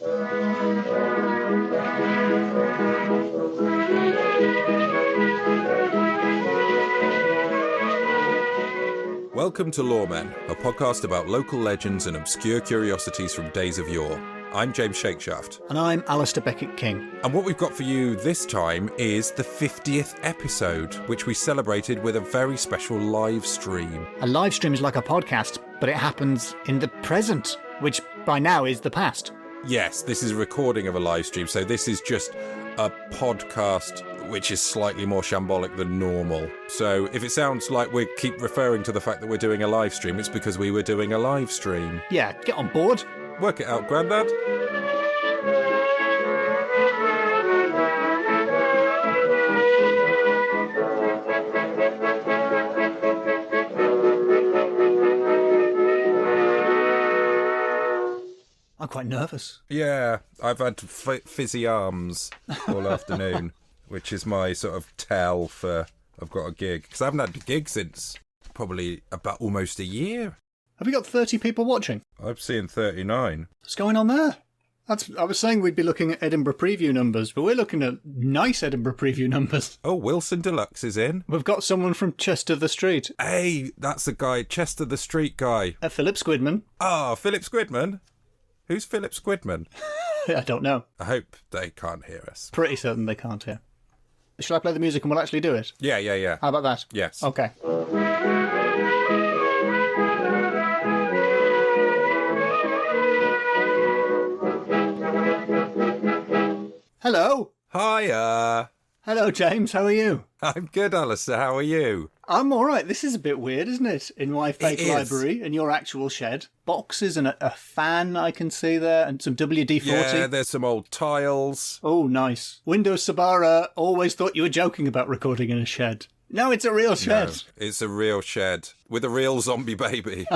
Welcome to Loremen, a podcast about local legends and obscure curiosities from days of yore. I'm James Shakeshaft. And I'm Alasdair Beckett-King. And what we've got for you this time is the 50th episode, which we celebrated with a very special live stream. A live stream is like a podcast, but it happens in the present, which by now is the past. Yes, this is a recording of a live stream, so this is just a podcast which is slightly more shambolic than normal. So if it sounds like we keep referring to the fact that we're doing a live stream, it's because we were doing a live stream. Yeah, get on board. Work it out, Grandad. I'm quite nervous. Yeah, I've had fizzy arms all afternoon, which is my sort of tell for I've got a gig. Because I haven't had a gig since probably about almost a year. Have we got 30 people watching? I'm seeing 39. What's going on there? I was saying we'd be looking at Edinburgh preview numbers, but we're looking at nice Edinburgh preview numbers. Oh, Wilson Deluxe is in. We've got someone from Chester the Street. Hey, that's the guy, Chester the Street guy. Philip Squidman. Ah, Philip Squidman? Who's Philip Squidman? I don't know. I hope they can't hear us. Pretty certain they can't hear. Shall I play the music and we'll actually do it? Yeah. How about that? Yes. Okay. Hello. Hiya. Hello, James. How are you? I'm good, Alasdair. How are you? I'm all right. This is a bit weird, isn't it? In my fake It is. library, in your actual shed. Boxes and a fan I can see there, and some WD-40. Yeah, there's some old tiles. Oh, nice. Windows Sabara always thought you were joking about recording in a shed. No, it's a real shed. No, it's a real shed with a real zombie baby.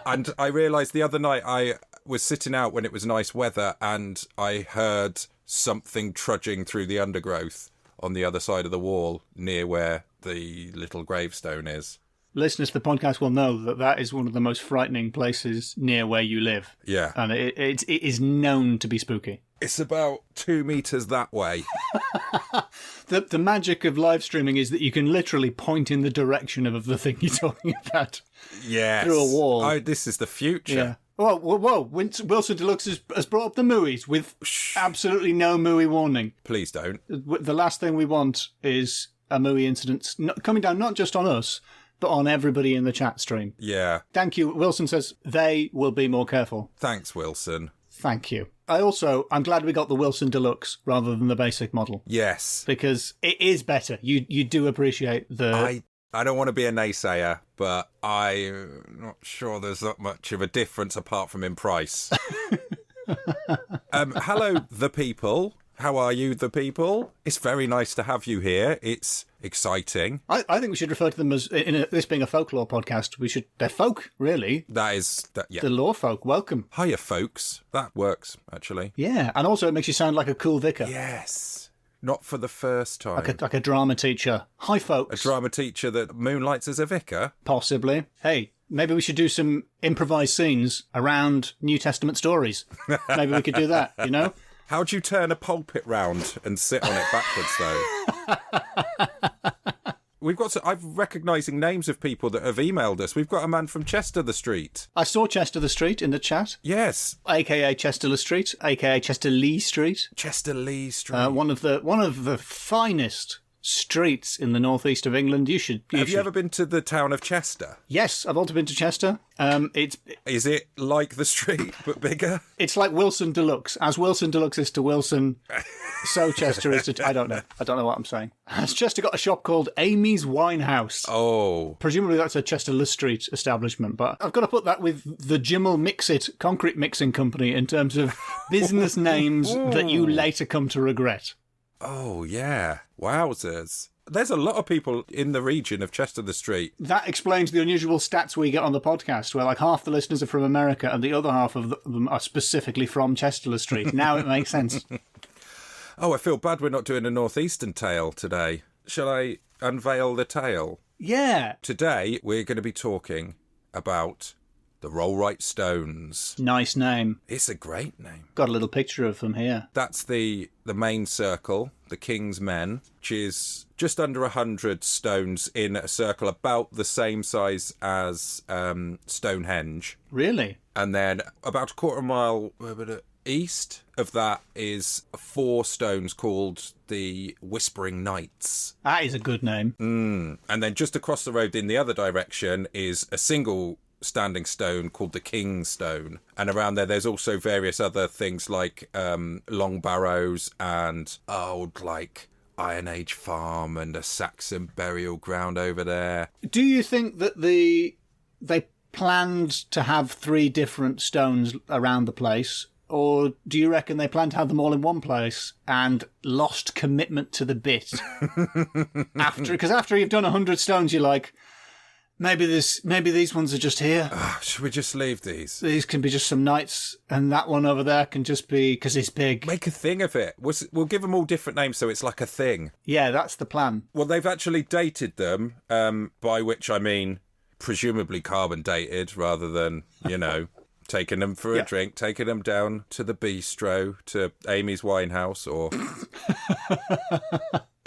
And I realised the other night I was sitting out when it was nice weather and I heard something trudging through the undergrowth on the other side of the wall near where the little gravestone is. Listeners to the podcast will know that that is one of the most frightening places near where you live. Yeah. And it is known to be spooky. It's about 2 metres that way. The magic of live streaming is that you can literally point in the direction of the thing you're talking about. Yes. Through a wall. Oh, this is the future. Yeah. Whoa. Wilson Deluxe has brought up the MOOIEs with absolutely no MOOIE warning. Please don't. The last thing we want is a MOOIE incident coming down not just on us, but on everybody in the chat stream. Yeah. Thank you. Wilson says they will be more careful. Thanks, Wilson. Thank you. I'm glad we got the Wilson Deluxe rather than the basic model. Yes. Because it is better. You do appreciate the... I don't want to be a naysayer, but I'm not sure there's that much of a difference apart from in price. Hello, the people. How are you, the people? It's very nice to have you here. It's exciting. I think we should refer to them as, this being a folklore podcast, they're folk, really. Yeah. The Lorefolk, welcome. Hiya, folks. That works, actually. Yeah, and also it makes you sound like a cool vicar. Yes. Not for the first time. Like a drama teacher. Hi, folks. A drama teacher that moonlights as a vicar? Possibly. Hey, maybe we should do some improvised scenes around New Testament stories. Maybe we could do that, you know? How'd you turn a pulpit round and sit on it backwards, though? I'm recognising names of people that have emailed us. We've got a man from Chester the Street. I saw Chester the Street in the chat. Yes. A.K.A. Chester the Street, a.k.a. Chester Lee Street. Chester Lee Street. One of the finest streets in the northeast of England. Have you ever been to the town of Chester? Yes, I've also been to Chester. Is it like the street but bigger? It's like Wilson Deluxe. As Wilson Deluxe is to Wilson, so Chester is to... I don't know what I'm saying. Has Chester got a shop called Amy's Wine House? Oh. Presumably that's a Chester Le Street establishment, but I've got to put that with the Jimmel Mix-It concrete mixing company in terms of business names that you later come to regret. Oh, yeah. Wowzers. There's a lot of people in the region of Chester the Street. That explains the unusual stats we get on the podcast, where like half the listeners are from America and the other half of them are specifically from Chester the Street. Now it makes sense. Oh, I feel bad we're not doing a Northeastern tale today. Shall I unveil the tale? Yeah. Today, we're going to be talking about the Rollright Stones. Nice name. It's a great name. Got a little picture of them here. That's the main circle, the King's Men, which is just under 100 stones in a circle about the same size as Stonehenge. Really? And then about a quarter mile east of that is 4 stones called the Whispering Knights. That is a good name. And then just across the road in the other direction is a single standing stone called the King's Stone. And around there's also various other things like long barrows and old, like, Iron Age farm and a Saxon burial ground over there. Do you think that they planned to have 3 different stones around the place? Or do you reckon they planned to have them all in one place and lost commitment to the bit? Because after you've done 100 stones, you're like, maybe these ones are just here. Should we just leave these? These can be just some knights, and that one over there can just be because it's big. Make a thing of it. We'll give them all different names so it's like a thing. Yeah, that's the plan. Well, they've actually dated them, by which I mean presumably carbon dated rather than, taking them for a drink, taking them down to the bistro, to Amy's Winehouse, or...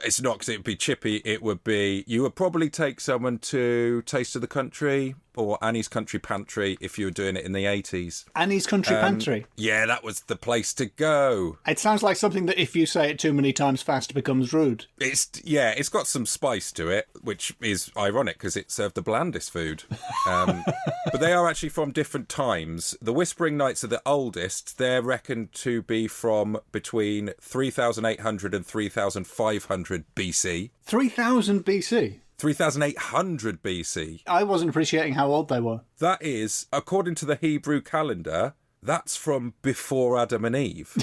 It's not because it would be chippy, it would be... You would probably take someone to Taste of the Country or Annie's Country Pantry if you were doing it in the 80s. Annie's Country Pantry? Yeah, that was the place to go. It sounds like something that if you say it too many times fast becomes rude. It's got some spice to it, which is ironic because it served the blandest food. But they are actually from different times. The Whispering Knights are the oldest. They're reckoned to be from between 3,800 and 3,500 BC. 3,000 BC? 3,800 BC. I wasn't appreciating how old they were. That is, according to the Hebrew calendar, that's from before Adam and Eve.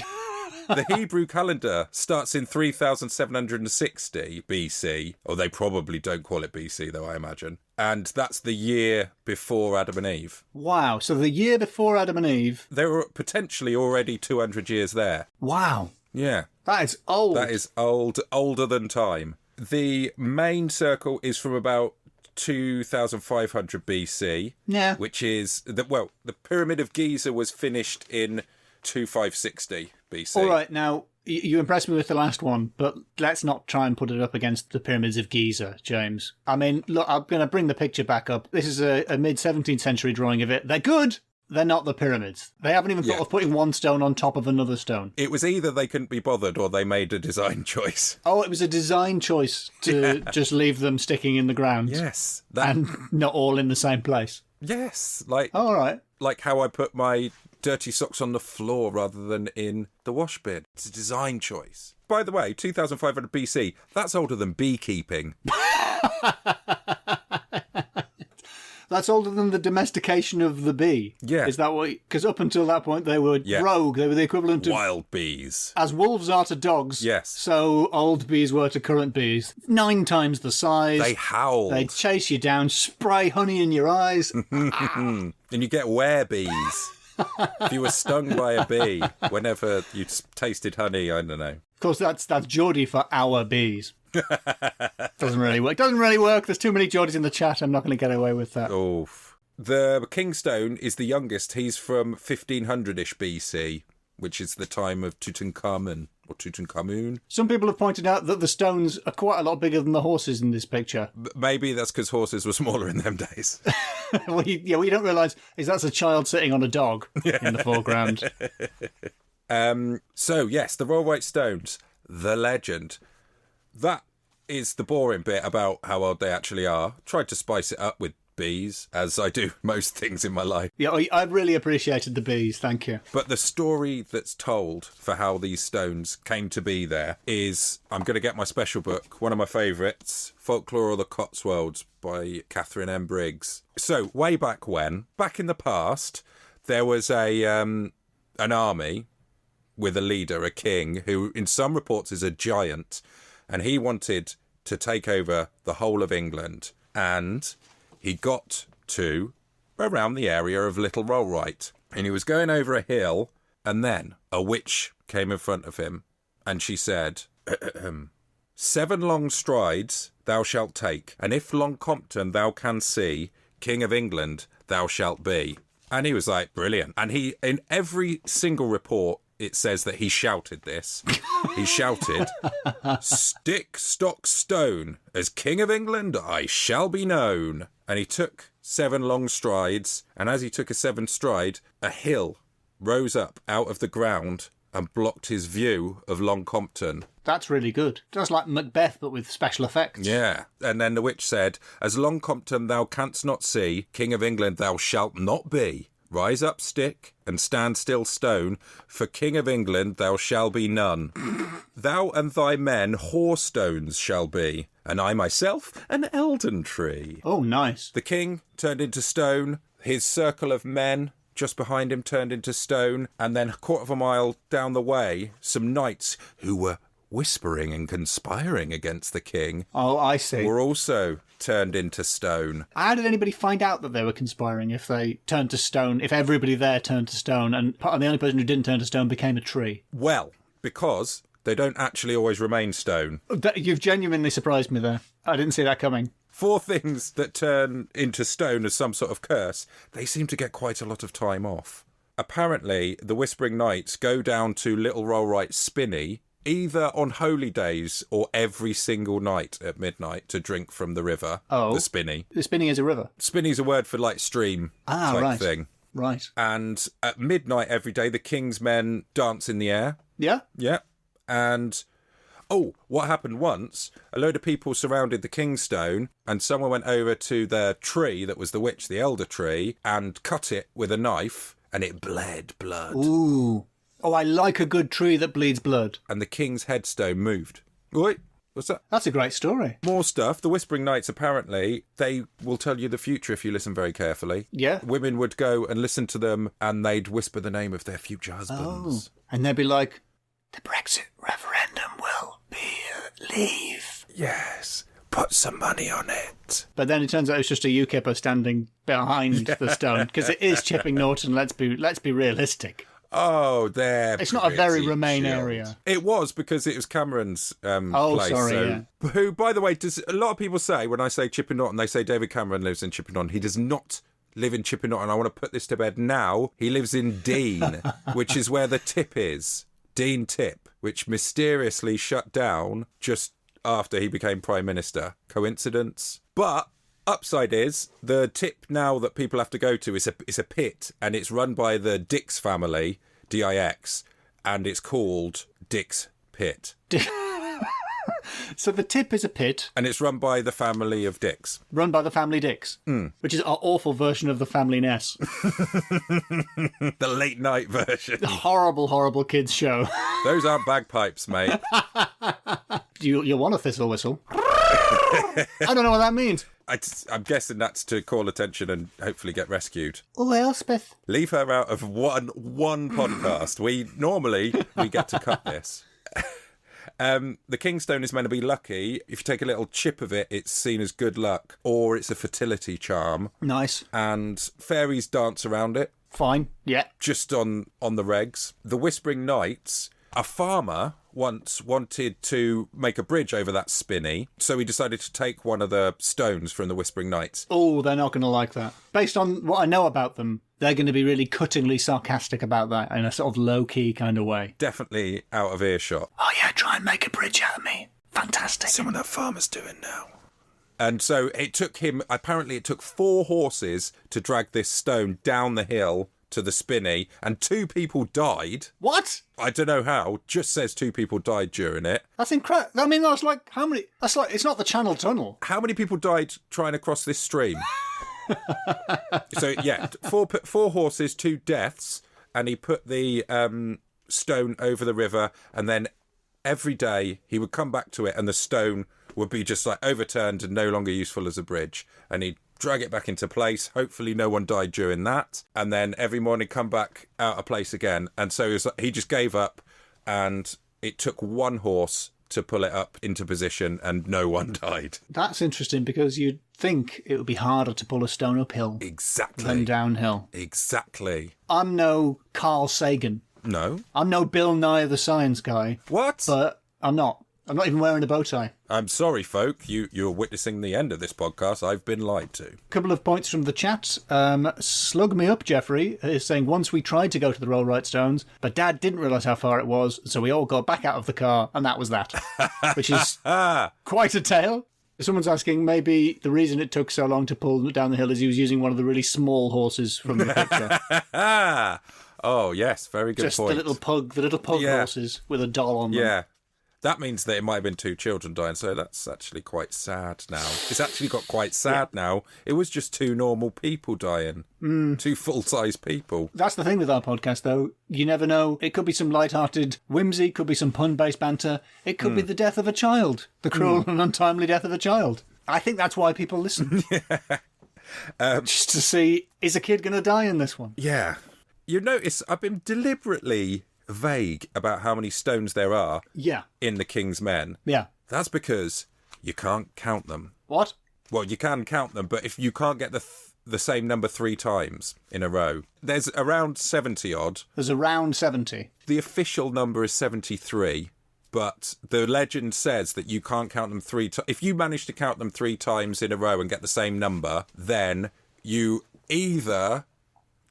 The Hebrew calendar starts in 3,760 BC, or they probably don't call it BC, though, I imagine. And that's the year before Adam and Eve. Wow, so the year before Adam and Eve... They were potentially already 200 years there. Wow. Yeah. That is old. That is old, older than time. The main circle is from about 2,500 BC. Yeah. Which is, the Pyramid of Giza was finished in 2560 BC. All right, now, you impressed me with the last one, but let's not try and put it up against the Pyramids of Giza, James. I mean, look, I'm going to bring the picture back up. This is a mid-17th century drawing of it. They're good. They're not the pyramids. They haven't even thought of putting one stone on top of another stone. It was either they couldn't be bothered or they made a design choice. Oh, it was a design choice to just leave them sticking in the ground. Yes. And not all in the same place. Yes. Like, all right. Like how I put my dirty socks on the floor rather than in the wash bin. It's a design choice. By the way, 2,500 BC, that's older than beekeeping. That's older than the domestication of the bee. Yeah. Is that what... Because up until that point, they were rogue. They were the equivalent of... Wild bees. As wolves are to dogs. Yes. So old bees were to current bees. 9 times the size. They howled. They'd chase you down, spray honey in your eyes. And you get werebees. If you were stung by a bee whenever you tasted honey, I don't know. Of course, that's Geordie for our bees. Doesn't really work. There's too many Geordies in the chat. I'm not going to get away with that. Oof. The King's Stone is the youngest. He's from 1500-ish BC, which is the time of Tutankhamun, or Tutankhamun. Some people have pointed out that the stones are quite a lot bigger than the horses in this picture. Maybe that's because horses were smaller in them days. What you don't realise is that's a child sitting on a dog in the foreground. So, yes, the Rollright Stones, the legend. That is the boring bit about how old they actually are. Tried to spice it up with bees, as I do most things in my life. Yeah, I really appreciated the bees, thank you. But the story that's told for how these stones came to be there is, I'm going to get my special book, one of my favourites, Folklore of the Cotswolds by Catherine M. Briggs. So, way back when, back in the past, there was an army with a leader, a king, who in some reports is a giant, and he wanted to take over the whole of England. And he got to around the area of Little Rollright. And he was going over a hill, and then a witch came in front of him, and she said, 7 long strides thou shalt take, and if Long Compton thou can see, King of England thou shalt be. And he was like, brilliant. And he, in every single report, it says that he shouted this. He shouted, "Stick, stock, stone, as King of England I shall be known." And he took 7 long strides, and as he took a 7th stride, a hill rose up out of the ground and blocked his view of Long Compton. That's really good. That's like Macbeth, but with special effects. Yeah. And then the witch said, "As Long Compton thou canst not see, King of England thou shalt not be. Rise up, stick, and stand still, stone, for King of England thou shall be none. Thou and thy men whorestones shall be, and I myself an Eldon tree." Oh, nice. The king turned into stone, his circle of men just behind him turned into stone, and then a quarter of a mile down the way, some knights who were whispering and conspiring against the king I see. were also turned into stone. How did anybody find out that they were conspiring if they turned to stone, if everybody there turned to stone, and the only person who didn't turn to stone became a tree? Well, because they don't actually always remain stone. You've genuinely surprised me there. I didn't see that coming. 4 things that turn into stone as some sort of curse, they seem to get quite a lot of time off. Apparently, the Whispering Knights go down to Little Rollright Spinney either on holy days or every single night at midnight to drink from the river, the Spinney. The Spinney is a river? Spinney's a word for like stream type thing. Right. And at midnight every day, the king's men dance in the air. Yeah? Yeah. And... what happened once, a load of people surrounded the King's Stone and someone went over to the tree that was the witch, the elder tree, and cut it with a knife and it bled blood. Ooh. Oh, I like a good tree that bleeds blood. And the King's headstone moved. Wait, what's that? That's a great story. More stuff. The Whispering Knights, apparently, they will tell you the future if you listen very carefully. Yeah. Women would go and listen to them and they'd whisper the name of their future husbands. Oh. And they'd be like, the Brexit referendum will be leave. Yes. Put some money on it. But then it turns out it's just a UKIPper standing behind the stone, because it is Chipping Norton. Let's be realistic. Oh, there. It's not a very Remain area. It was because it was Cameron's place. Sorry, so, yeah. Who, by the way, does a lot of people say when I say Chipping Norton, they say David Cameron lives in Chipping Norton. He does not live in Chipping Norton. I want to put this to bed now. He lives in Dean, which is where the tip is. Dean Tip, which mysteriously shut down just after he became Prime Minister. Coincidence? But upside is the tip now that people have to go to is a pit, and it's run by the Dix family, Dix, and it's called Dix Pit. So the tip is a pit. And it's run by the family of Dix. Run by the family Dix. Which is our awful version of the family Ness. The late night version. The horrible, horrible kids show. Those aren't bagpipes, mate. You'll want a thistle whistle. I don't know what that means. I'm guessing that's to call attention and hopefully get rescued. Oh, Elspeth. Leave her out of one podcast. We get to cut this. The Kingstone is meant to be lucky. If you take a little chip of it, it's seen as good luck, or it's a fertility charm. Nice. And fairies dance around it. Fine. Yeah. Just on the regs. The Whispering Knights, a farmer once wanted to make a bridge over that spinney, so he decided to take one of the stones from the Whispering Knights. Oh, they're not going to like that. Based on what I know about them, they're going to be really cuttingly sarcastic about that in a sort of low-key kind of way. Definitely out of earshot. Oh yeah, try and make a bridge out of me. Fantastic. Some of that farmer's doing now. And so it took 4 horses to drag this stone down the hill to the spinney, and 2 people died. What? I don't know how. Just says 2 people died during it. That's incredible. I mean, that's like, how many? That's like, it's not the Channel Tunnel. How many people died trying to cross this stream? So, yeah, 4 horses, 2 deaths, and he put the stone over the river, and then every day he would come back to it, and the stone would be just like overturned and no longer useful as a bridge. And he'd drag it back into place. Hopefully no one died during that. And then every morning come back out of place again. And so he just gave up, and it took 1 horse to pull it up into position, and no one died. That's interesting, because you'd think it would be harder to pull a stone uphill than downhill. Exactly. I'm no Carl Sagan. No. I'm no Bill Nye the Science Guy. What? But I'm not. I'm not even wearing a bow tie. I'm sorry, folk. You're witnessing the end of this podcast. I've been lied to. Couple of points from the chat. Slug Me Up Jeffrey is saying, once we tried to go to the Rollright Stones, but Dad didn't realise how far it was, so we all got back out of the car, and that was that. Which is quite a tale. Someone's asking, maybe the reason it took so long to pull down the hill is he was using one of the really small horses from the picture. Oh, yes, very good Just point. the little pug horses with a doll on them. Yeah. That means that it might have been 2 children dying, so that's actually quite sad now. It's actually got quite sad now. It was just 2 normal people dying. 2 full-size people. That's the thing with our podcast, though. You never know. It could be some light-hearted whimsy, could be some pun-based banter. It could be the death of a child. The cruel and untimely death of a child. I think that's why people listen. Just to see, is a kid going to die in this one? Yeah. You notice I've been deliberately vague about how many stones there are in the King's Men. Yeah. That's because you can't count them. What? Well, you can count them, but if you can't get the same number 3 times in a row, there's around 70 odd. There's around 70. The official number is 73, but the legend says that you can't count them 3 times. If you manage to count them 3 times in a row and get the same number, then you either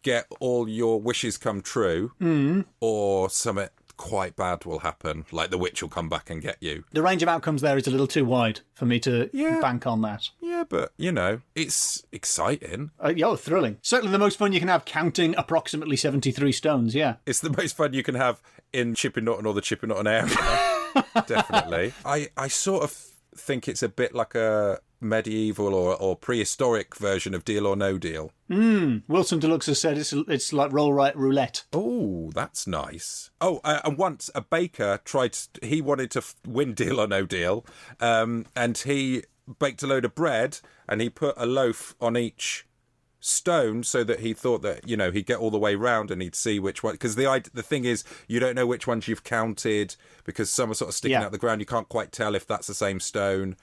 get all your wishes come true, or something quite bad will happen, like the witch will come back and get you. The range of outcomes there is a little too wide for me to bank on that. Yeah, but, it's exciting. Thrilling. Certainly the most fun you can have counting approximately 73 stones, yeah. It's the most fun you can have in Chipping Norton or the Chipping Norton area. Definitely. I sort of think it's a bit like a medieval or prehistoric version of Deal or No Deal. Wilson Deluxe has said it's like Rollright Roulette. Oh, that's nice. Oh, and once a baker he wanted to win Deal or No Deal, and he baked a load of bread and he put a loaf on each stone so that he thought that, he'd get all the way round and he'd see which one. Because the thing is, you don't know which ones you've counted because some are sort of sticking out the ground. You can't quite tell if that's the same stone.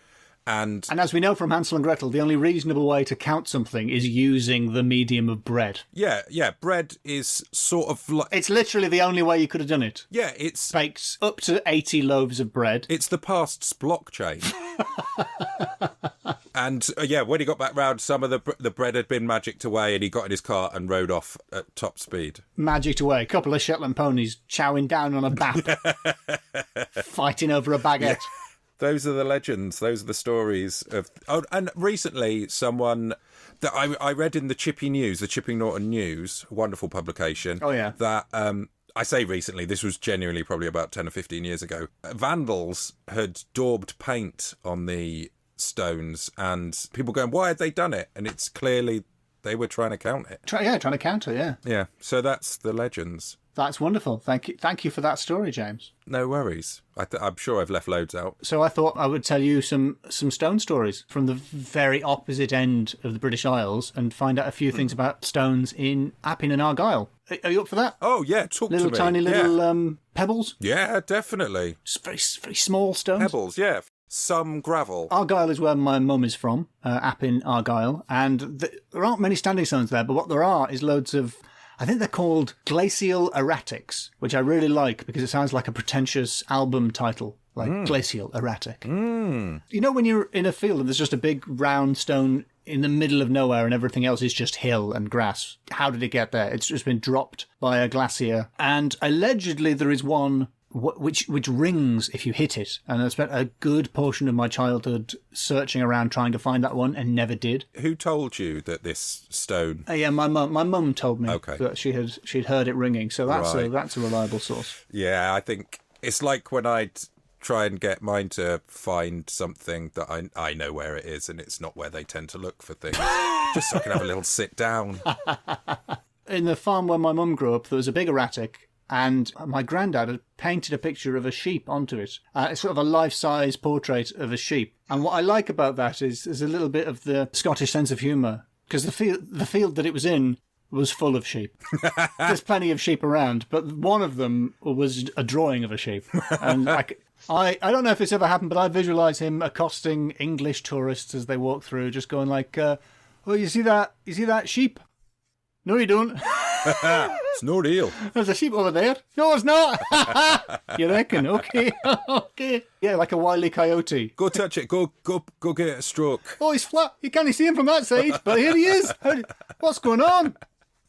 And as we know from Hansel and Gretel, the only reasonable way to count something is using the medium of bread. Yeah. Bread is sort of like... It's literally the only way you could have done it. Yeah, it's... Bakes up to 80 loaves of bread. It's the past's blockchain. And, when he got back round, some of the bread had been magicked away and he got in his car and rode off at top speed. Magicked away. A couple of Shetland ponies chowing down on a bap. Fighting over a baguette. Yeah. Those are the legends. Those are the stories of... Oh, and recently, someone that I read in the Chipping Norton News, wonderful publication. Oh, yeah. That, I say recently, this was genuinely probably about 10 or 15 years ago. Vandals had daubed paint on the stones and people going, why had they done it? And it's clearly they were trying to count it. Trying to count it, yeah. Yeah, so that's the legends. That's wonderful. Thank you for that story, James. No worries. I'm sure I've left loads out. So I thought I would tell you some stone stories from the very opposite end of the British Isles and find out a few things about stones in Appin and Argyll. Are you up for that? Oh, yeah, talk to me. Tiny little pebbles? Yeah, definitely. Just very, very small stones? Pebbles, yeah. Some gravel. Argyll is where my mum is from, Appin, Argyll, and there aren't many standing stones there, but what there are is loads of... I think they're called glacial erratics, which I really like because it sounds like a pretentious album title, like glacial erratic. You know when you're in a field and there's just a big round stone in the middle of nowhere and everything else is just hill and grass? How did it get there? It's just been dropped by a glacier. And allegedly there is one which rings if you hit it. And I spent a good portion of my childhood searching around trying to find that one and never did. Who told you that this stone? Yeah, my mum told me that she'd heard it ringing. So that's a reliable source. Yeah, I think it's like when I'd try and get mine to find something that I know where it is and it's not where they tend to look for things. Just so I can have a little sit down. In the farm where my mum grew up, there was a big erratic. And my granddad had painted a picture of a sheep onto it. It's sort of a life-size portrait of a sheep. And what I like about that is there's a little bit of the Scottish sense of humour. Because the field that it was in was full of sheep. There's plenty of sheep around, but one of them was a drawing of a sheep. And I don't know if it's ever happened, but I visualise him accosting English tourists as they walk through, just going like, oh, you see that sheep? No, you don't. It's no real. There's a sheep over there. No, it's not. You reckon? Okay. Okay. Yeah, like a wily coyote. Go touch it. Go get a stroke. Oh, he's flat. You can't see him from that side, but here he is. What's going on?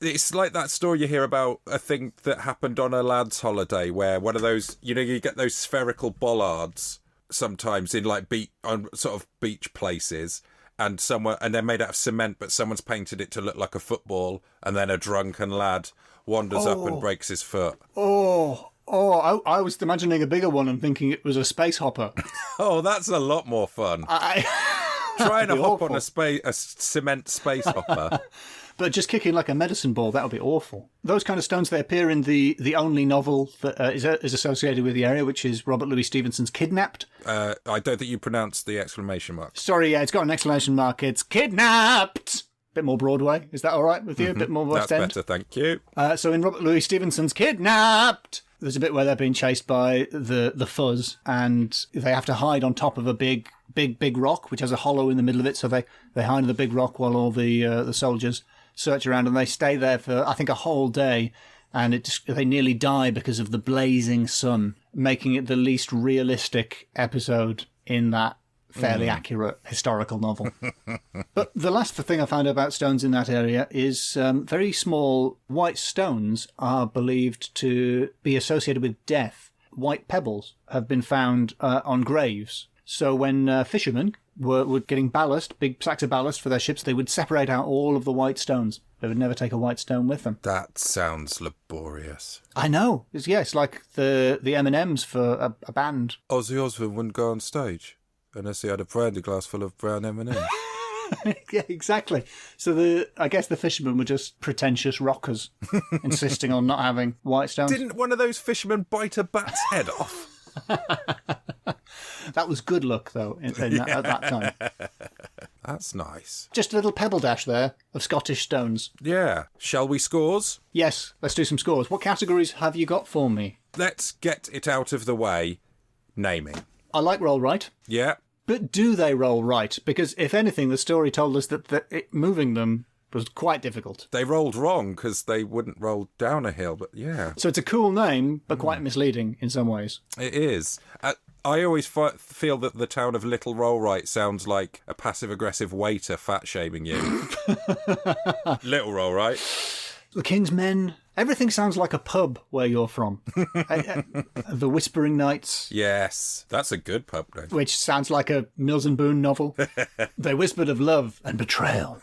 It's like that story you hear about a thing that happened on a lad's holiday where one of those, you get those spherical bollards sometimes in like on sort of beach places, and they're made out of cement, but someone's painted it to look like a football, and then a drunken lad wanders up and breaks his foot. I was imagining a bigger one and thinking it was a space hopper. Oh, that's a lot more fun. Trying to hop on a cement space hopper. But just kicking like a medicine ball, that would be awful. Those kind of stones, they appear in the only novel that is associated with the area, which is Robert Louis Stevenson's Kidnapped. I don't think you pronounced the exclamation mark. Sorry, yeah, it's got an exclamation mark. It's Kidnapped! Bit more Broadway. Is that all right with you? A bit more West End? That's better, thank you. So in Robert Louis Stevenson's Kidnapped, there's a bit where they're being chased by the fuzz, and they have to hide on top of a big rock, which has a hollow in the middle of it. So they hide in the big rock while all the soldiers search around, and they stay there for, I think, a whole day, and they nearly die because of the blazing sun, making it the least realistic episode in that fairly accurate historical novel. But the last thing I found about stones in that area is very small white stones are believed to be associated with death. White pebbles have been found on graves. So when fishermen were getting ballast, big sacks of ballast for their ships, they would separate out all of the white stones. They would never take a white stone with them. That sounds laborious. I know. It's like the M&Ms for a band. Ozzy Osbourne wouldn't go on stage unless he had a brandy glass full of brown M&Ms. Yeah, exactly. So I guess the fishermen were just pretentious rockers, insisting on not having white stones. Didn't one of those fishermen bite a bat's head off? That was good luck, though, at that time. That's nice. Just a little pebble dash there of Scottish stones. Yeah. Shall we scores? Yes, let's do some scores. What categories have you got for me? Let's get it out of the way. Naming. I like Rollright. Yeah. But do they roll right? Because if anything, the story told us that moving them was quite difficult. They rolled wrong because they wouldn't roll down a hill, but yeah. So it's a cool name, but quite misleading in some ways. It is. I always feel that the town of Little Rollright sounds like a passive-aggressive waiter fat-shaming you. Little Rollright. The King's Men. Everything sounds like a pub where you're from. The Whispering Knights. Yes, that's a good pub name. Which sounds like a Mills and Boon novel. They whispered of love and betrayal.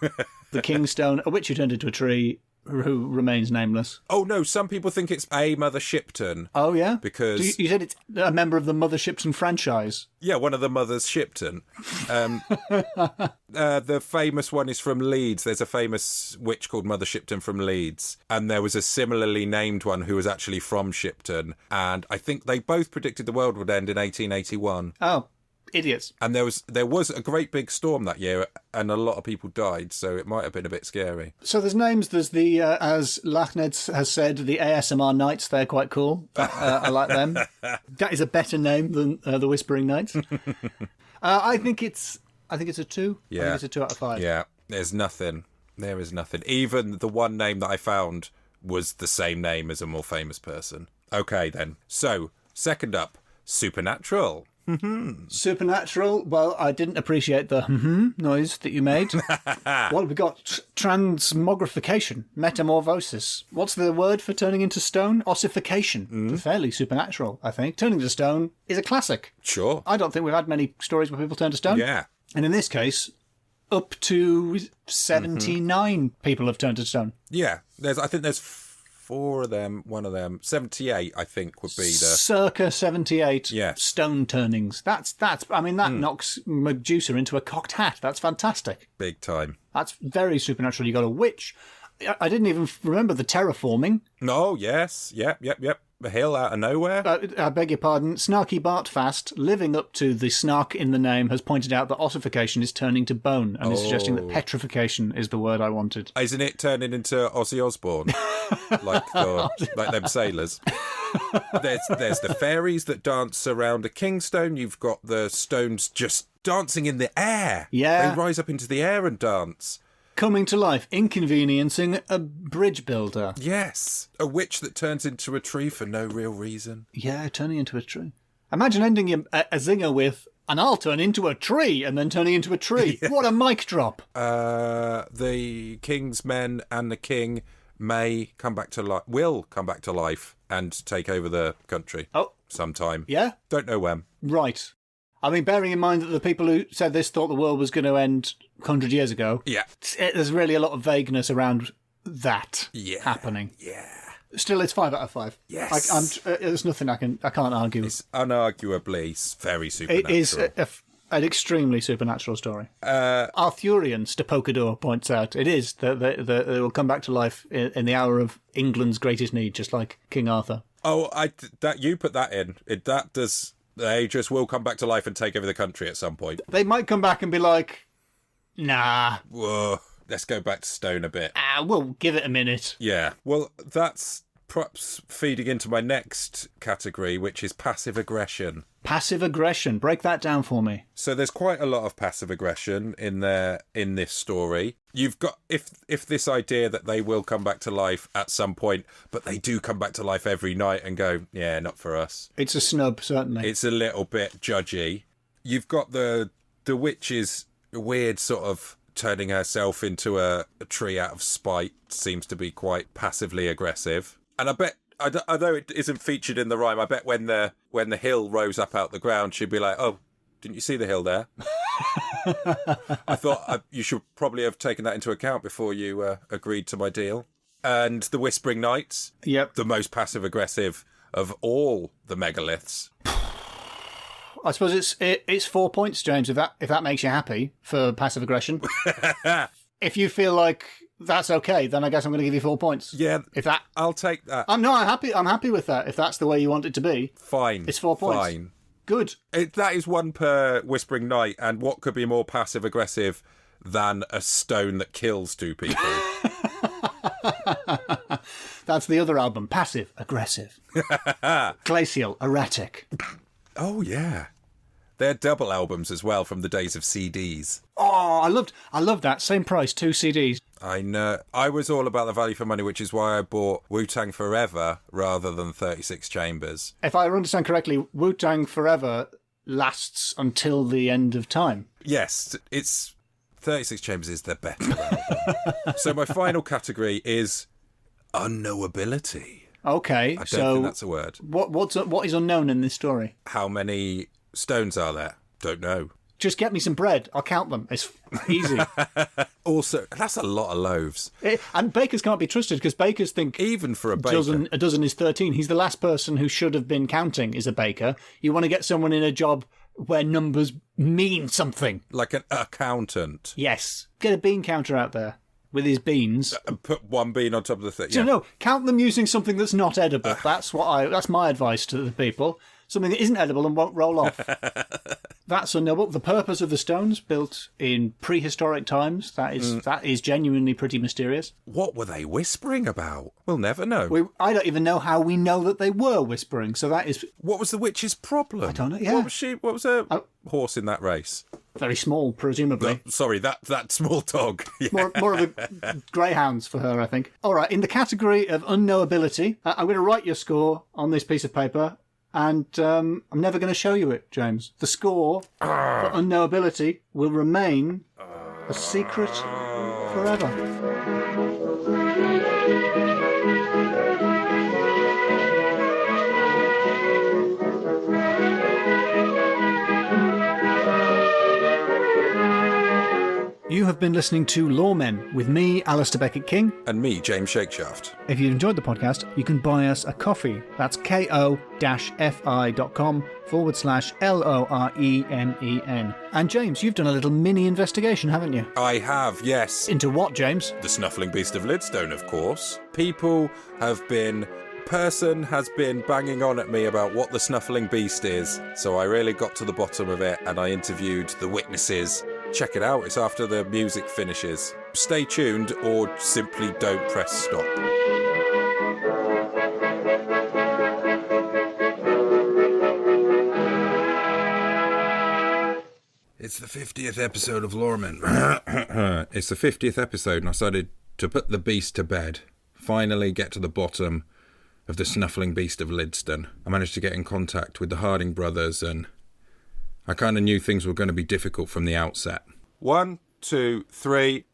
The King's Stone, a witch who turned into a tree, who remains nameless. Oh, no, some people think it's a Mother Shipton. Oh, yeah? Because... You said it's a member of the Mother Shipton franchise. Yeah, one of the Mothers Shipton. The famous one is from Leeds. There's a famous witch called Mother Shipton from Leeds. And there was a similarly named one who was actually from Shipton. And I think they both predicted the world would end in 1881. Oh. Idiots. And there was a great big storm that year, and a lot of people died, so it might have been a bit scary. So there's names. There's the, as Lachned has said, the ASMR Knights. They're quite cool. I like them. That is a better name than the Whispering Knights. I think it's a 2. Yeah. I think it's a 2 out of 5. Yeah. There's nothing. There is nothing. Even the one name that I found was the same name as a more famous person. Okay, then. So, second up, Supernatural. Supernatural. Well, I didn't appreciate the noise that you made. Well, we got transmogrification, metamorphosis. What's the word for turning into stone? Ossification. Fairly supernatural, I think. Turning to stone is a classic. Sure. I don't think we've had many stories where people turn to stone. Yeah. And in this case, up to 79 people have turned to stone. Yeah. I think there's 4 of them, one of them. 78, I think, would be the... Circa 78 Yes. stone turnings. That knocks Medusa into a cocked hat. That's fantastic. Big time. That's very supernatural. You got a witch. I didn't even remember the terraforming. Oh, yes. Yep. A hill out of nowhere. I beg your pardon. Snarky Bartfast, living up to the snark in the name, has pointed out that ossification is turning to bone and is suggesting that petrification is the word I wanted. Isn't it turning into Ozzy Osbourne? like them sailors. There's the fairies that dance around a kingstone. You've got the stones just dancing in the air. Yeah. They rise up into the air and dance. coming to life, inconveniencing a bridge builder. Yes. A witch that turns into a tree for no real reason. Yeah, turning into a tree. Imagine ending a zinger with, and I'll turn into a tree, and then turning into a tree. Yeah. What a mic drop. The king's men and the king may come back to life, will come back to life and take over the country. Oh. Sometime. Yeah? Don't know when. Right. I mean, bearing in mind that the people who said this thought the world was going to end 100 years ago. Yeah. There's really a lot of vagueness around that happening. Yeah. Still, it's 5 out of 5. Yes. There's nothing I can't argue. It's unarguably very supernatural. It is an extremely supernatural story. Arthurian, Stapokador points out. It is. They will come back to life in the hour of England's greatest need, just like King Arthur. Oh, you put that in. That does. They just will come back to life and take over the country at some point. They might come back and be like, nah. Whoa. Let's go back to stone a bit. We'll give it a minute. Yeah. Well, that's perhaps feeding into my next category, which is passive aggression. Passive aggression. Break that down for me. So there's quite a lot of passive aggression in this story. You've got if this idea that they will come back to life at some point, but they do come back to life every night and go, yeah, not for us. It's a snub, certainly. It's a little bit judgy. You've got the witch's weird sort of turning herself into a tree out of spite, seems to be quite passively aggressive. And I bet, although it isn't featured in the rhyme, I bet when the hill rose up out the ground, she'd be like, oh, didn't you see the hill there? I thought you should probably have taken that into account before you agreed to my deal. And the Whispering Knights. Yep. The most passive-aggressive of all the megaliths. I suppose it's 4 points, James, if that makes you happy for passive aggression. If you feel like that's okay, then I guess I'm going to give you 4 points. Yeah, I'll take that. I'm happy with that. If that's the way you want it to be, fine. It's 4 points. Fine. Good. That is one per Whispering Knight, and what could be more passive aggressive than a stone that kills two people? That's the other album. Passive aggressive. Glacial erratic. Oh yeah. They're double albums as well from the days of CDs. Oh, I loved that. Same price, 2 CDs. I know. I was all about the value for money, which is why I bought Wu-Tang Forever rather than 36 Chambers. If I understand correctly, Wu-Tang Forever lasts until the end of time. Yes, 36 Chambers is the better album. So my final category is unknowability. Okay, I don't think that's a word. What is unknown in this story? How many stones are there? Don't know. Just get me some bread. I'll count them. It's easy. Also, that's a lot of loaves. And bakers can't be trusted because bakers think even for a baker, a dozen is 13. He's the last person who should have been counting is a baker. You want to get someone in a job where numbers mean something. Like an accountant. Yes. Get a bean counter out there with his beans. And put one bean on top of the thing. Yeah. No, count them using something that's not edible. That's my advice to the people. Something that isn't edible and won't roll off. That's unknowable. The purpose of the stones, built in prehistoric times, that is genuinely pretty mysterious. What were they whispering about? We'll never know. I don't even know how we know that they were whispering. So that is. What was the witch's problem? I don't know. Yeah. What was her horse in that race? Very small, presumably. No, sorry, that small dog. Yeah. More of a greyhounds for her, I think. All right, in the category of unknowability, I'm going to write your score on this piece of paper. And I'm never going to show you it, James. The score for unknowability will remain a secret forever. You have been listening to Loremen with me, Alasdair Beckett-King. And me, James Shakeshaft. If you enjoyed the podcast, you can buy us a coffee. That's ko-fi.com/LOREMEN. And James, you've done a little mini investigation, haven't you? I have, yes. Into what, James? The Snuffling Beast of Lidstone, of course. Person has been banging on at me about what the Snuffling Beast is, so I really got to the bottom of it and I interviewed the witnesses. Check it out, it's after the music finishes. Stay tuned or simply don't press stop. It's the 50th episode of Loremen. It's the 50th episode, and I decided to put the beast to bed. Finally get to the bottom of the Snuffling Beast of Lidstone. I managed to get in contact with the Harding brothers, and I kind of knew things were going to be difficult from the outset. 1, 2, 3.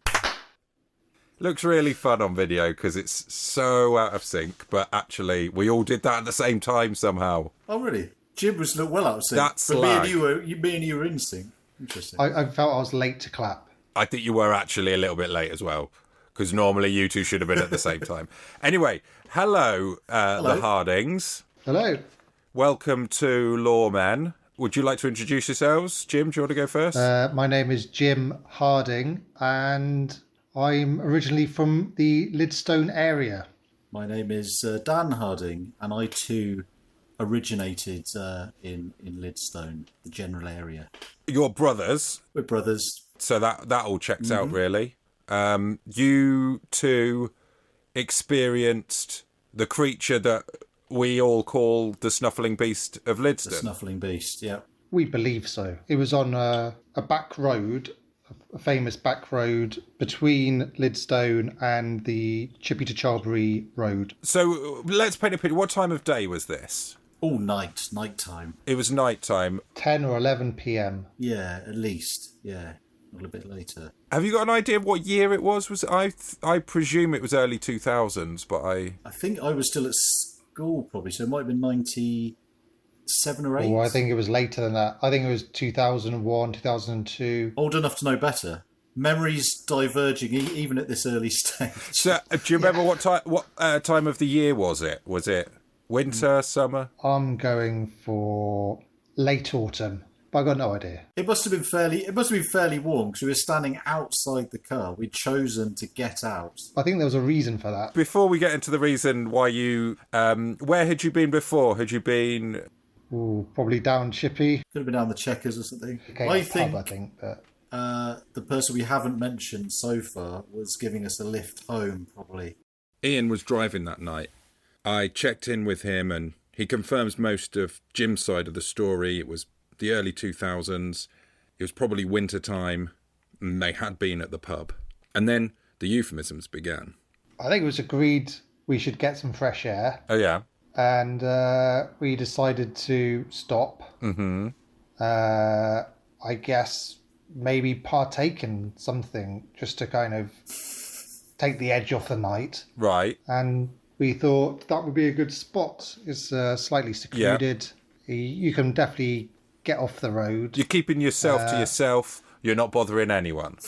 Looks really fun on video because it's so out of sync, but actually we all did that at the same time somehow. Oh, really? Jim was well out of sync. That's but lag. me and you were in sync. Interesting. I felt I was late to clap. I think you were actually a little bit late as well, because normally you two should have been at the same time. Anyway, hello, the Hardings. Hello. Welcome to Loremen. Would you like to introduce yourselves? Jim, do you want to go first? My name is Jim Harding, and I'm originally from the Lidstone area. My name is Dan Harding, and I too originated in Lidstone, the general area. You're brothers. We're brothers. So that all checks out, really. You two experienced the creature that we all call the Snuffling Beast of Lidstone. The Snuffling Beast, yeah. We believe so. It was on a back road, a famous back road between Lidstone and the Chippy to Charlbury road. So let's paint a picture. What time of day was this? All night time. It was night time. 10 or 11 p.m. Yeah, at least. Yeah, a little bit later. Have you got an idea of what year it was? I presume it was early 2000s, but I think I was still at school probably, so it might have been 97 or 8. Oh, I think it was later than that. I think it was 2001, 2002. Old enough to know better. Memories diverging even at this early stage. So, do you remember what time of the year was it? Was it winter, summer? I'm going for late autumn, but I got no idea. It must have been fairly warm because we were standing outside the car. We'd chosen to get out. I think there was a reason for that. Before we get into the reason why you, where had you been before? Had you been? Ooh, probably down Chippy. Could have been down the Checkers or something. Okay, I think but the person we haven't mentioned so far was giving us a lift home, probably. Ian was driving that night. I checked in with him, and he confirms most of Jim's side of the story. It was the early 2000s. It was probably winter time, and they had been at the pub. And then the euphemisms began. I think it was agreed we should get some fresh air. Oh, yeah. And we decided to stop. Mm-hmm. I guess maybe partake in something just to kind of take the edge off the night. Right. And we thought that would be a good spot. It's slightly secluded. Yeah. You can definitely get off the road. You're keeping yourself to yourself. You're not bothering anyone.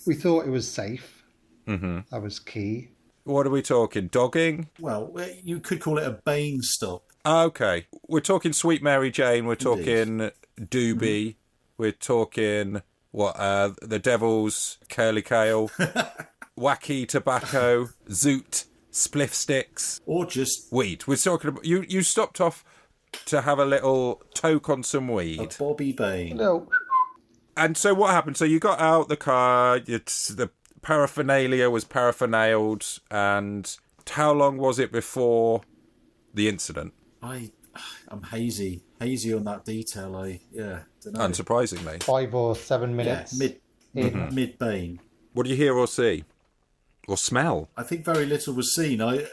We thought it was safe. Mm-hmm. That was key. What are we talking? Dogging? Well, you could call it a Bane stop. Okay. We're talking Sweet Mary Jane. We're talking Doobie. Mm-hmm. We're talking, the Devil's Curly Kale, Wacky Tobacco, Zoot, Spliff Sticks. Or just weed. We're talking about... You stopped off to have a little toke on some weed. a Bobby Bane. No. And so what happened? So you got out the car, the paraphernalia was paraphernaled, and how long was it before the incident? I'm hazy on that detail. Don't know. Unsurprisingly. 5 or 7 minutes. Yeah, mid Bane. What do you hear or see? Or smell? I think very little was seen. I'm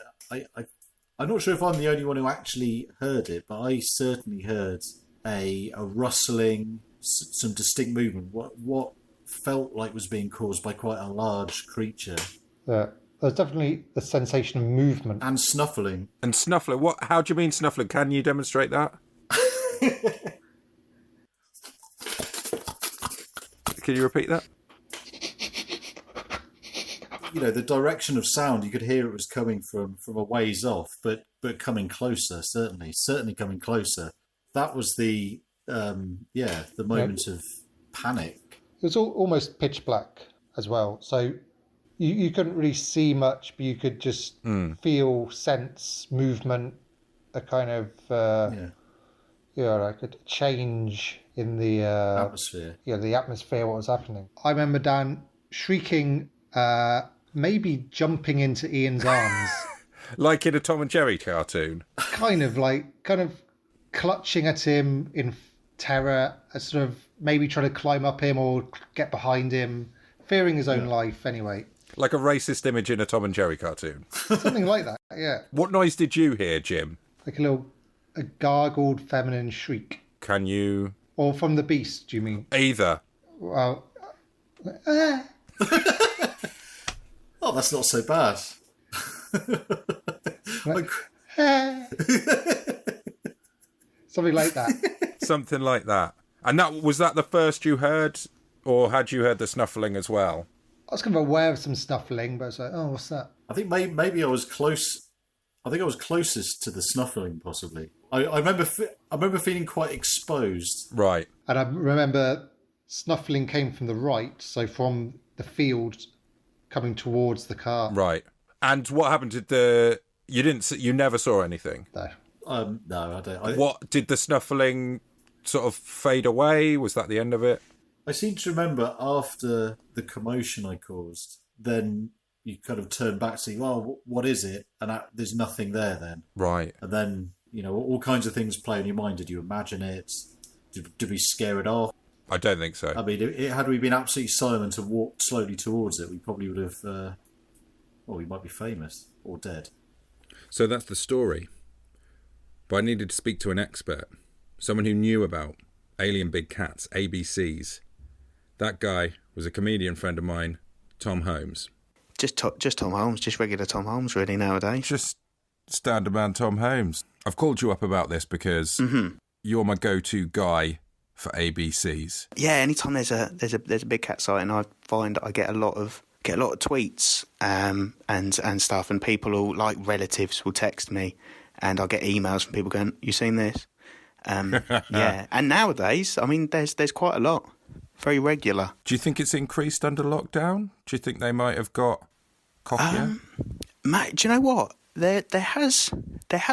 not sure if I'm the only one who actually heard it, but I certainly heard a rustling, some distinct movement. What felt like was being caused by quite a large creature. There's definitely a sensation of movement. And snuffling. And snuffling? How do you mean snuffling? Can you demonstrate that? Can you repeat that? The direction of sound, you could hear it was coming from a ways off, but coming closer, certainly coming closer. That was the moment of panic. It was almost pitch black as well, so you couldn't really see much, but you could just feel, sense, movement, a kind of like a change in the atmosphere. Yeah, the atmosphere, what was happening. I remember Dan shrieking, maybe jumping into Ian's arms. Like in a Tom and Jerry cartoon? Kind of clutching at him terror, sort of maybe trying to climb up him or get behind him, fearing his own life anyway. Like a racist image in a Tom and Jerry cartoon. Something like that, yeah. What noise did you hear, Jim? Like a gargled feminine shriek. Can you... Or from the beast, do you mean? Either. Well... Oh, that's not so bad. Something like that. Something like that. And was that the first you heard, or had you heard the snuffling as well? I was kind of aware of some snuffling, but I was like, oh, what's that? I think maybe I was close. I think I was closest to the snuffling, possibly. I remember feeling quite exposed. Right. And I remember snuffling came from the right, so from the field coming towards the car. Right. And what happened? You never saw anything? No. No, I don't. What did the snuffling sort of fade away? Was that the end of it? I seem to remember after the commotion I caused, then you kind of turn back to see, well, what is it? And there's nothing there then. Right. And then, all kinds of things play in your mind. Did you imagine it? Did we scare it off? I don't think so. I mean, had we been absolutely silent and walked slowly towards it, we probably would have, we might be famous or dead. So that's the story. But I needed to speak to an expert, someone who knew about alien big cats, ABCs. That guy was a comedian friend of mine, Tom Holmes. Just Tom Holmes, just regular Tom Holmes, really, nowadays. Just standard man Tom Holmes. I've called you up about this because you're my go-to guy for ABCs. Yeah, anytime there's a big cat sighting, I find I get a lot of tweets and stuff, and people all, like relatives will text me, and I'll get emails from people going, "You seen this?" Yeah, and nowadays, I mean, there's quite a lot. Very regular. Do you think it's increased under lockdown? Do you think they might have got cockier? Mate, do you know what? There has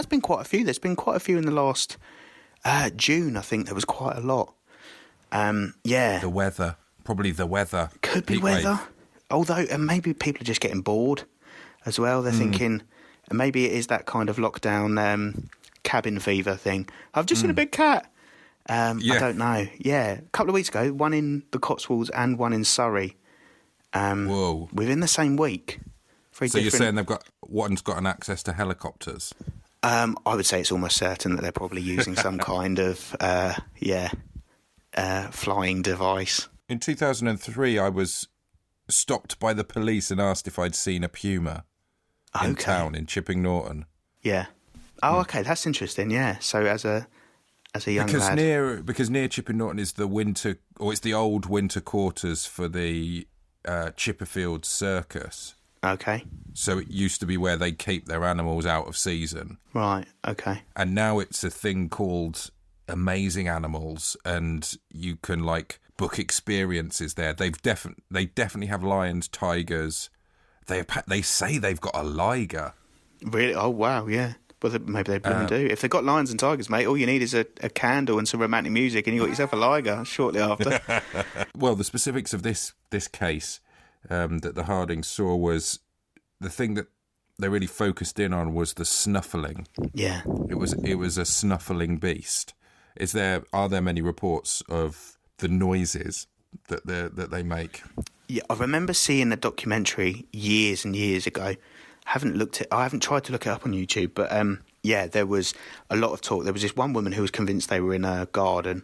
been quite a few. There's been quite a few in the last June. I think there was quite a lot. Yeah. The weather. Probably the weather. Could be weather. Although, and maybe people are just getting bored as well. They're thinking, and maybe it is that kind of lockdown cabin fever thing. I've just seen a big cat. I don't know. Yeah, a couple of weeks ago, one in the Cotswolds and one in Surrey. Whoa! Within the same week. So you're saying one's got an access to helicopters? I would say it's almost certain that they're probably using some kind of flying device. In 2003, I was stopped by the police and asked if I'd seen a puma in town in Chipping Norton. Yeah. Oh, okay, that's interesting. Yeah. So as a young lad, because near Chipping Norton is the winter, or it's the old winter quarters for the Chipperfield Circus. Okay. So it used to be where they keep their animals out of season. Right. Okay. And now it's a thing called Amazing Animals, and you can book experiences there. They definitely have lions, tigers. They say they've got a liger. Really? Oh wow! Yeah. Well, maybe they blooming do. If they've got lions and tigers, mate, all you need is a candle and some romantic music, and you got yourself a liger shortly after. Well, the specifics of this case that the Hardings saw was the thing that they really focused in on was the snuffling. Yeah, it was a snuffling beast. Are there many reports of the noises that they make? Yeah, I remember seeing a documentary years and years ago. I haven't tried to look it up on YouTube, but there was a lot of talk. There was this one woman who was convinced they were in a garden,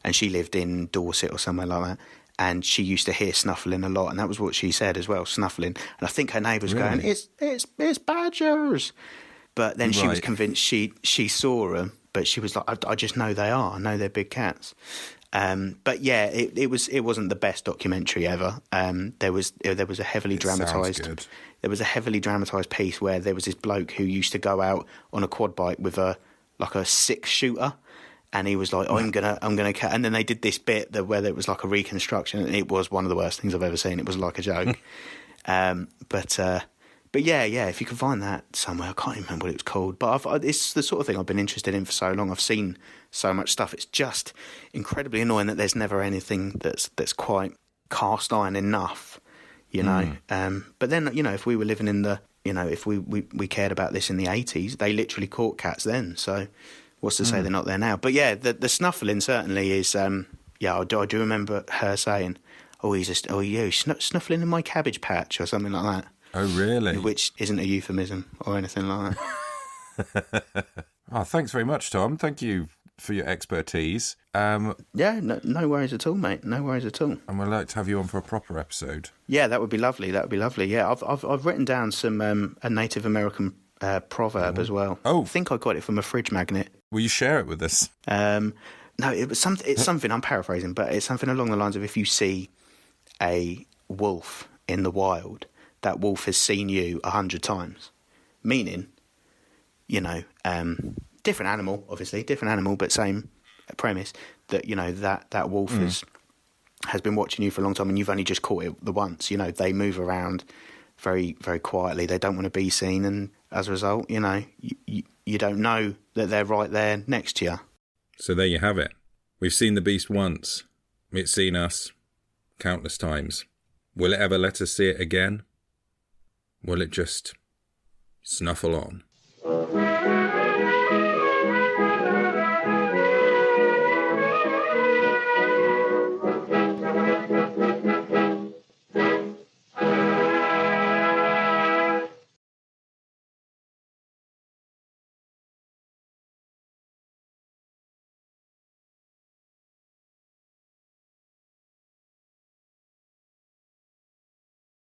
and she lived in Dorset or somewhere like that, and she used to hear snuffling a lot, and that was what she said as well, snuffling. And I think her neighbours going, "It's badgers," but then she was convinced she saw them, but she was like, "I just know they are. I know they're big cats." But yeah, it wasn't the best documentary ever. There was a heavily dramatised. There was a heavily dramatised piece where there was this bloke who used to go out on a quad bike with a 6-shooter, and he was like, I'm gonna and then they did this bit where there was like a reconstruction, and it was one of the worst things I've ever seen. It was like a joke. But yeah, if you can find that somewhere, I can't even remember what it was called. But it's the sort of thing I've been interested in for so long. I've seen so much stuff. It's just incredibly annoying that there's never anything that's quite cast iron enough, you know. But then, if we were living in if we cared about this in the 80s, they literally caught cats then. So what's to say they're not there now? But yeah, the snuffling certainly is. I do remember her saying, he's snuffling in my cabbage patch or something like that. Oh, really? Which isn't a euphemism or anything like that. Thanks very much, Tom. Thank you for your expertise. No worries at all, mate. No worries at all. And we'd like to have you on for a proper episode. Yeah, that would be lovely. Yeah, I've written down some a Native American proverb as well. Oh, I think I got it from a fridge magnet. Will you share it with us? No, it's something. I'm paraphrasing, but it's something along the lines of if you see a wolf in the wild, that wolf has seen you 100 times. Meaning, different animal, obviously, but same premise, that that wolf has been watching you for a long time and you've only just caught it the once. They move around very, very quietly. They don't want to be seen, and as a result, you don't know that they're right there next to you. So there you have it. We've seen the beast once. It's seen us countless times. Will it ever let us see it again? Will it just snuffle on?